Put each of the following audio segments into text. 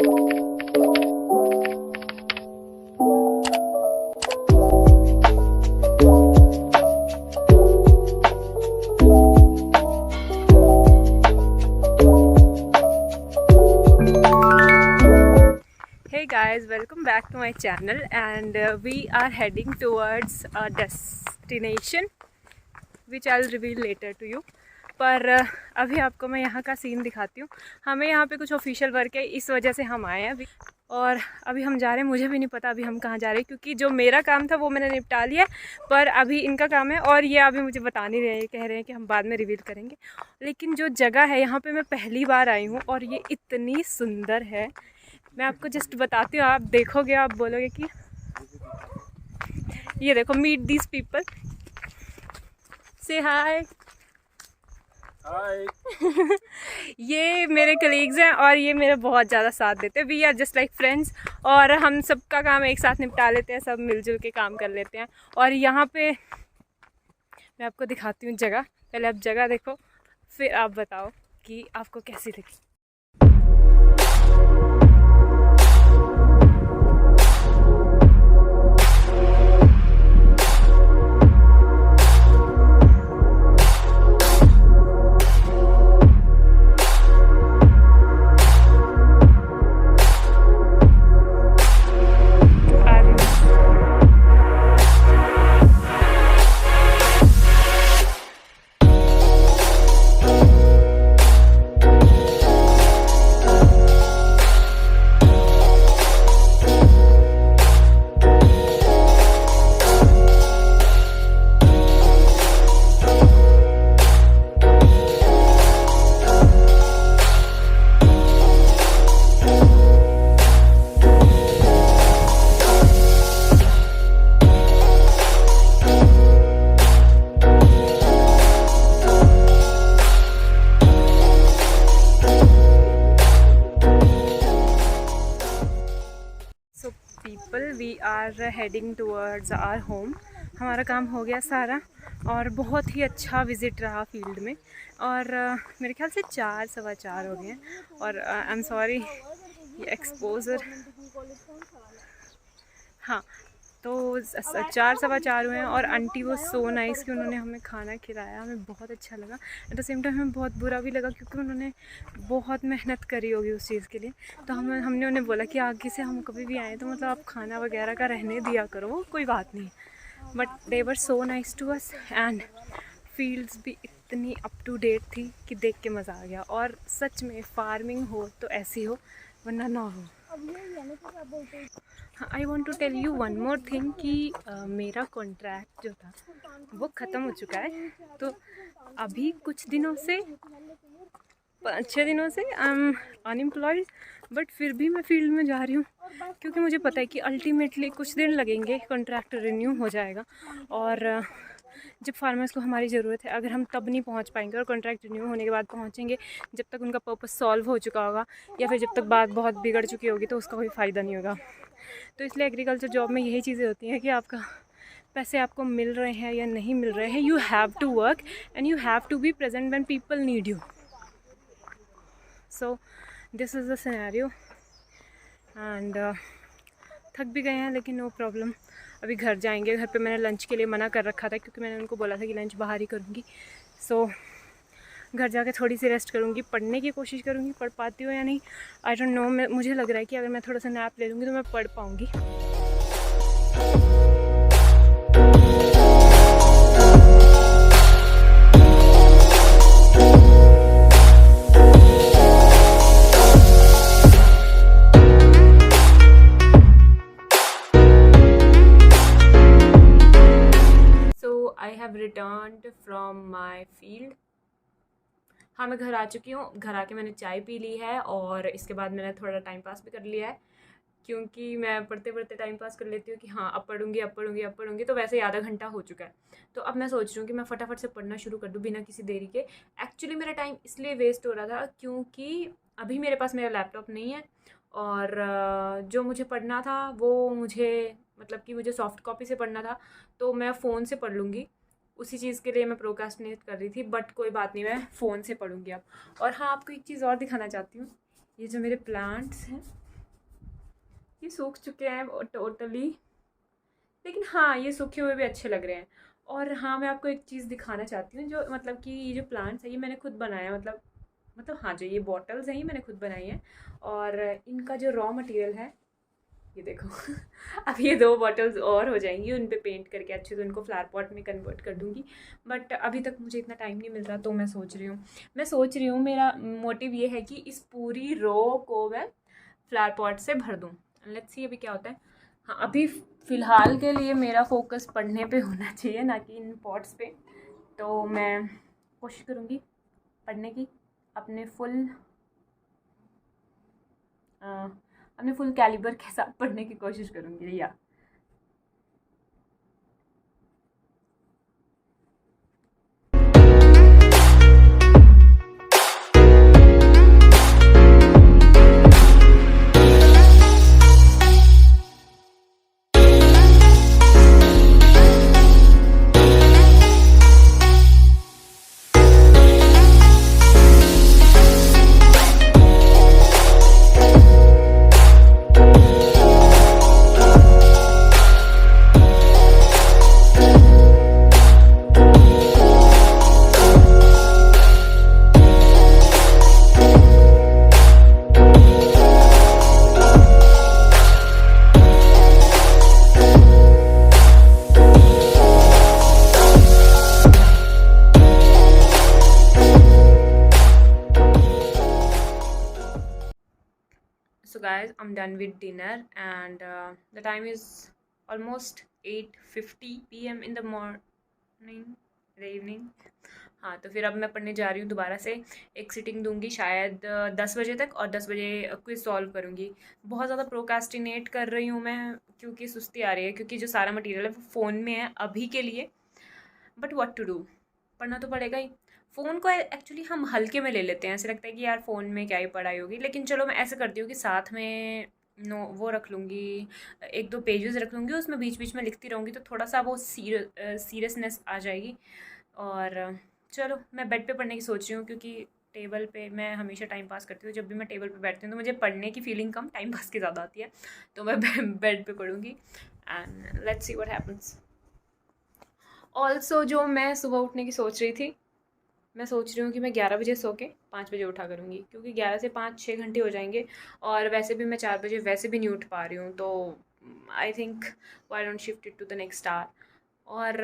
Hey guys, welcome back to my channel and we are heading towards a destination which I'll reveal later to you. पर अभी आपको मैं यहाँ का scene दिखाती हूँ। हमें यहाँ पे कुछ ऑफिशियल वर्क है, इस वजह से हम आए हैं अभी। और अभी हम जा रहे हैं, मुझे भी नहीं पता अभी हम कहाँ जा रहे हैं, क्योंकि जो मेरा काम था वो मैंने निपटा लिया, पर अभी इनका काम है और ये अभी मुझे बता नहीं रहे हैं, कह रहे हैं कि हम बाद में रिवील करेंगे। लेकिन जो जगह है यहाँ पे मैं पहली बार आई हूँ और ये इतनी सुंदर है, मैं आपको जस्ट बताती हूँ। आप देखोगे, आप बोलोगे कि ये देखो, मीट दीज पीपल, से हाय। हाय। ये मेरे कलीग्स हैं और ये मेरा बहुत ज़्यादा साथ देते हैं। We are just like friends और हम सबका काम एक साथ निपटा लेते हैं, सब मिलजुल के काम कर लेते हैं। और यहाँ पे मैं आपको दिखाती हूँ जगह। पहले आप जगह देखो, फिर आप बताओ कि आपको कैसी लगी। We are heading towards our home. हमारा काम हो गया सारा और बहुत ही अच्छा विज़िट रहा फील्ड में। और मेरे ख्याल से 4 सवा 4 हो गए हैं। और आई एम सॉरी, ये एक्सपोजर, हाँ, तो 4 सवा 4 हुए हैं। और आंटी वो सो नाइस कि उन्होंने हमें खाना खिलाया, हमें बहुत अच्छा लगा। एट द सेम टाइम हमें बहुत बुरा भी लगा, क्योंकि उन्होंने बहुत मेहनत करी होगी उस चीज़ के लिए। तो हमने उन्हें बोला कि आगे से हम कभी भी आएँ तो मतलब आप खाना वगैरह का रहने दिया करो, कोई बात नहीं। But they were so nice to us and fields भी इतनी अप टू डेट थी कि देख के मज़ा आ गया। और सच में फार्मिंग हो तो ऐसी हो, वरना ना हो। हाँ, I want to tell you one more thing कि मेरा कॉन्ट्रैक्ट जो था वो ख़त्म हो चुका है। तो अभी कुछ दिनों से, 5-6 दिनों से आई एम अनएम्प्लॉयड, बट फिर भी मैं फील्ड में जा रही हूँ, क्योंकि मुझे पता है कि अल्टीमेटली कुछ दिन लगेंगे, कॉन्ट्रैक्ट रिन्यू हो जाएगा। और जब फार्मर्स को हमारी ज़रूरत है, अगर हम तब नहीं पहुंच पाएंगे और कॉन्ट्रैक्ट रिन्यू होने के बाद पहुंचेंगे, जब तक उनका पर्पस सॉल्व हो चुका होगा या फिर जब तक बात बहुत बिगड़ चुकी होगी, तो उसका कोई फ़ायदा नहीं होगा। तो इसलिए एग्रीकल्चर जॉब में यही चीज़ें होती हैं कि आपका पैसे आपको मिल रहे हैं या नहीं मिल रहे हैं, you have to work and you have to be present when people need you. So this is the scenario and थक भी गए हैं, लेकिन नो प्रॉब्लम। अभी घर जाएंगे। घर पे मैंने लंच के लिए मना कर रखा था, क्योंकि मैंने उनको बोला था कि लंच बाहर ही करूँगी। सो घर जाके थोड़ी सी रेस्ट करूँगी, पढ़ने की कोशिश करूँगी। पढ़ पाती हूँ या नहीं, आई डोंट नो। मुझे लग रहा है कि अगर मैं थोड़ा सा नैप ले लूँगी तो मैं पढ़ पाऊँगी। I have returned from my field. हाँ, मैं घर आ चुकी हूँ। घर आके मैंने चाय पी ली है और इसके बाद मैंने थोड़ा टाइम पास भी कर लिया है, क्योंकि मैं पढ़ते पढ़ते टाइम पास कर लेती हूँ कि हाँ अब पढ़ूँगी। तो वैसे ही आधा घंटा हो चुका है। तो अब मैं सोच रही हूँ कि मैं फटाफट से पढ़ना शुरू कर दूँ बिना किसी देरी के। एक्चुअली मेरा टाइम इसलिए वेस्ट हो रहा था क्योंकि अभी मेरे पास मेरा लैपटॉप नहीं है, और जो मुझे पढ़ना था वो मुझे सॉफ्ट कॉपी से पढ़ना था, तो मैं फ़ोन से पढ़ लूँगी। उसी चीज़ के लिए मैं प्रोक्रास्टिनेट कर रही थी, बट कोई बात नहीं, मैं फ़ोन से पढ़ूँगी अब। और हाँ, आपको एक चीज़ और दिखाना चाहती हूँ। ये जो मेरे प्लांट्स हैं, ये सूख चुके हैं टोटली, लेकिन हाँ ये सूखे हुए भी अच्छे लग रहे हैं। और हाँ मैं आपको एक चीज़ दिखाना चाहती हूँ, जो मतलब कि ये जो प्लांट्स है ये मैंने खुद बनाया, मतलब हाँ जो ये बॉटल्स हैं ये मैंने खुद बनाई हैं। और इनका जो रॉ मटेरियल है ये देखो अब ये 2 बॉटल्स और हो जाएंगी, उन पे पेंट करके अच्छे से उनको फ्लावर पॉट में कन्वर्ट कर दूँगी। बट अभी तक मुझे इतना टाइम नहीं मिल रहा, तो मैं सोच रही हूँ मेरा मोटिव ये है कि इस पूरी रो को मैं फ्लावर पॉट से भर दूँ। लेट्स सी अभी क्या होता है। हाँ अभी फ़िलहाल के लिए मेरा फोकस पढ़ने पे होना चाहिए, ना कि इन पॉट्स पे। तो मैं कोशिश करूँगी पढ़ने की, अपने फुल कैलिबर के साथ पढ़ने की कोशिश करूँगी या So guys, I'm done with dinner and the time is almost 8:50 p.m. in the morning, the evening. हाँ तो फिर अब मैं पढ़ने जा रही हूँ दोबारा से। एक सिटिंग दूंगी शायद 10 बजे तक, और 10 बजे क्विज सॉल्व करूँगी। बहुत ज़्यादा प्रोकास्टिनेट कर रही हूँ मैं, क्योंकि सुस्ती आ रही है, क्योंकि जो सारा मटेरियल है वो फ़ोन में है अभी के लिए। बट व्हाट टू डू, पढ़ना तो पड़ेगा ही। फ़ोन को एक्चुअली हम हल्के में ले लेते हैं, ऐसे लगता है कि यार फ़ोन में क्या ही पढ़ाई होगी, लेकिन चलो मैं ऐसे करती हूँ कि साथ में वो रख लूँगी, 1-2 पेजेस रख लूँगी, उसमें बीच बीच में लिखती रहूँगी, तो थोड़ा सा वो सीरियसनेस आ जाएगी। और चलो मैं बेड पे पढ़ने की सोच रही हूँ, क्योंकि टेबल पे मैं हमेशा टाइम पास करती हूँ। जब भी मैं टेबल पे बैठती हूँ तो मुझे पढ़ने की फीलिंग कम, टाइम पास की ज़्यादा आती है। तो मैं बेड पे पढ़ूँगी and let's see what happens. Also जो मैं सुबह उठने की सोच रही थी, मैं सोच रही हूँ कि मैं 11 बजे सो के 5 बजे उठा करूँगी, क्योंकि 11 से 5-6 घंटे हो जाएंगे। और वैसे भी मैं 4 बजे वैसे भी नहीं उठ पा रही हूँ, तो I think why don't shift it to the next hour. और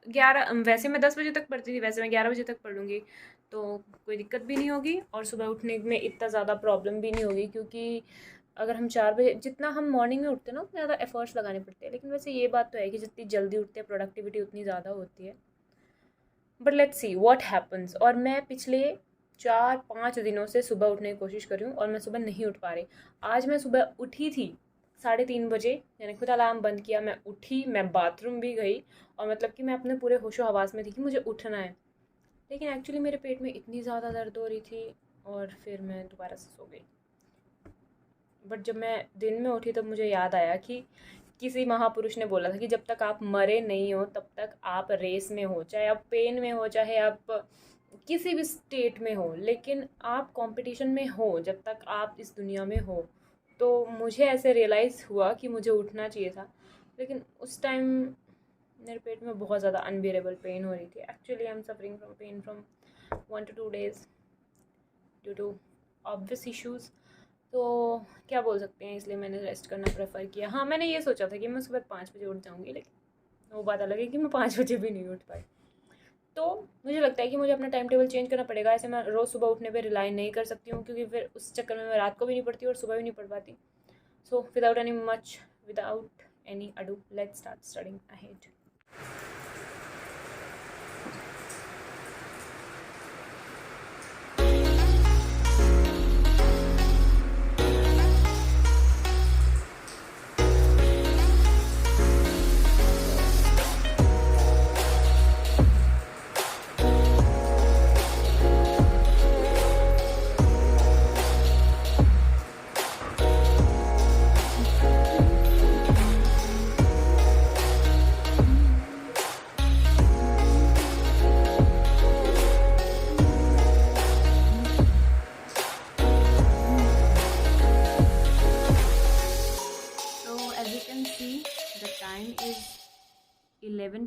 11 वैसे मैं 10 बजे तक पढ़ती थी, वैसे मैं 11 बजे तक पढ़ लूँगी, तो कोई दिक्कत भी नहीं होगी और सुबह उठने में इतना ज़्यादा प्रॉब्लम भी नहीं होगी। क्योंकि अगर हम 4 बजे, जितना हम मॉर्निंग में उठते हैं ना उतने ज़्यादा एफर्ट्स लगाने पड़ते हैं, लेकिन वैसे ये बात तो है कि जितनी जल्दी उठते हैं प्रोडक्टिविटी उतनी ज़्यादा होती है। But let's see what happens. और मैं पिछले 4-5 दिनों से सुबह उठने की कोशिश कर रही हूँ और मैं सुबह नहीं उठ पा रही। आज मैं सुबह उठी थी 3:30 बजे, मैंने खुद अलार्म बंद किया, मैं उठी, मैं बाथरूम भी गई, और मतलब कि मैं अपने पूरे होशो हवास में थी कि मुझे उठना है। लेकिन एक्चुअली मेरे पेट में इतनी ज़्यादा दर्द हो रही थी और फिर मैं दोबारा से सो गई। बट जब मैं दिन में उठी तब मुझे याद आया कि किसी महापुरुष ने बोला था कि जब तक आप मरे नहीं हो तब तक आप रेस में हो, चाहे आप पेन में हो, चाहे आप किसी भी स्टेट में हो, लेकिन आप कंपटीशन में हो जब तक आप इस दुनिया में हो। तो मुझे ऐसे रियलाइज़ हुआ कि मुझे उठना चाहिए था, लेकिन उस टाइम मेरे पेट में बहुत ज़्यादा अनबियरेबल पेन हो रही थी। Actually I am suffering from pain from 1 to 2 days due to obvious issues. तो क्या बोल सकते हैं, इसलिए मैंने रेस्ट करना प्रेफर किया। हाँ मैंने ये सोचा था कि मैं सुबह 5 बजे उठ जाऊँगी, लेकिन वो बात अलग है कि मैं 5 बजे भी नहीं उठ पाई। तो मुझे लगता है कि मुझे अपना टाइम टेबल चेंज करना पड़ेगा। ऐसे मैं रोज़ सुबह उठने पे रिलाई नहीं कर सकती हूँ, क्योंकि फिर उस चक्कर में मैं रात को भी नहीं पढ़ती और सुबह भी नहीं पढ़ पाती। So without any ado let's start studying ahead.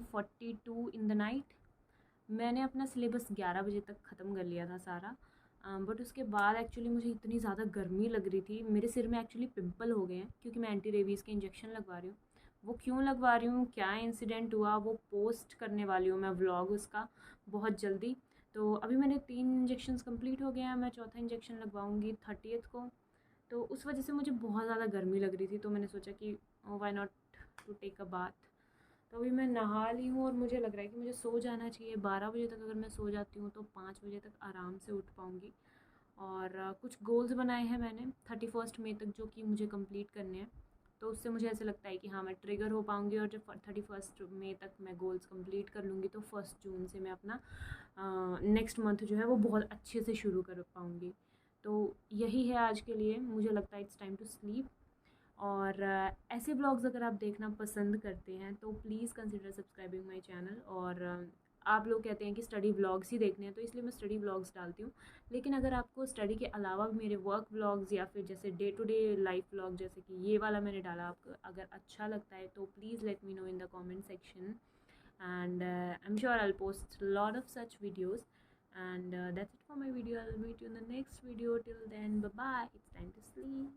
11:42 in the night. मैंने अपना सिलेबस 11 बजे तक ख़त्म कर लिया था सारा। बट उसके बाद एक्चुअली मुझे इतनी ज़्यादा गर्मी लग रही थी, मेरे सिर में एक्चुअली पिंपल हो गए हैं क्योंकि मैं एंटी रेबीज़ के इंजेक्शन लगवा रही हूँ। वो क्यों लगवा रही हूँ, क्या इंसिडेंट हुआ, वो पोस्ट करने वाली हूँ मैं व्लॉग उसका बहुत जल्दी। तो अभी मैंने 3 इंजेक्शन्स कंप्लीट हो गए हैं, मैं चौथा इंजेक्शन लगवाऊँगी 30th को। तो उस वजह से मुझे बहुत ज़्यादा गर्मी लग रही थी, तो मैंने सोचा कि why not to take a bath. तो अभी मैं नहा ली हूँ और मुझे लग रहा है कि मुझे सो जाना चाहिए। 12 बजे तक अगर मैं सो जाती हूँ तो 5 बजे तक आराम से उठ पाऊँगी। और कुछ गोल्स बनाए हैं मैंने 31 मई तक जो कि मुझे कंप्लीट करने हैं। तो उससे मुझे ऐसा लगता है कि हाँ, मैं ट्रिगर हो पाऊँगी और जब 31 मई तक मैं गोल्स कंप्लीट कर लूँगी तो 1 जून से मैं अपना नेक्स्ट मंथ जो है वो बहुत अच्छे से शुरू कर पाऊँगी। तो यही है आज के लिए, मुझे लगता है इट्स टाइम टू स्लीप। और ऐसे ब्लॉग्स अगर आप देखना पसंद करते हैं तो please consider subscribing my channel. और आप लोग कहते हैं कि स्टडी व्लॉग्स ही देखने हैं, तो इसलिए मैं स्टडी व्लॉग्स डालती हूँ। लेकिन अगर आपको स्टडी के अलावा भी मेरे वर्क व्लॉग्स या फिर जैसे day to day life vlog जैसे कि ये वाला मैंने डाला, आपको अगर अच्छा लगता है तो please let me know in the comment section. And I'm sure I'll post a lot of such videos. And that's it for my video. I'll meet you in the next video. Till then, bye bye. It's time to sleep.